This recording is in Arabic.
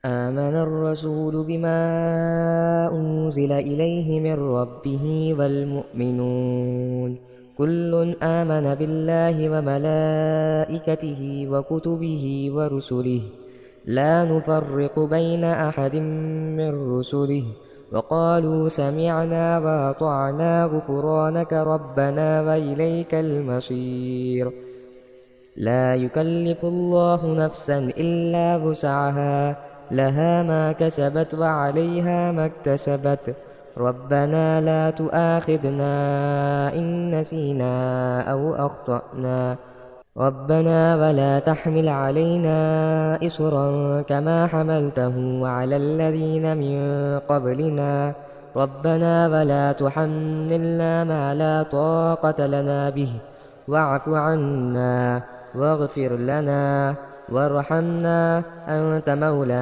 آمن الرسول بما أنزل إليه من ربه والمؤمنون كل آمن بالله وملائكته وكتبه ورسله لا نفرق بين أحد من رسله وقالوا سمعنا وأطعنا غفرانك ربنا وإليك المصير لا يكلف الله نفسا إلا وسعها لها ما كسبت وعليها ما اكتسبت ربنا لا تؤاخذنا إن نسينا أو أخطأنا ربنا ولا تحمل علينا إصرا كما حملته على الذين من قبلنا ربنا ولا تحملنا ما لا طاقة لنا به واعف عنا واغفر لنا وارحمنا أنت مولانا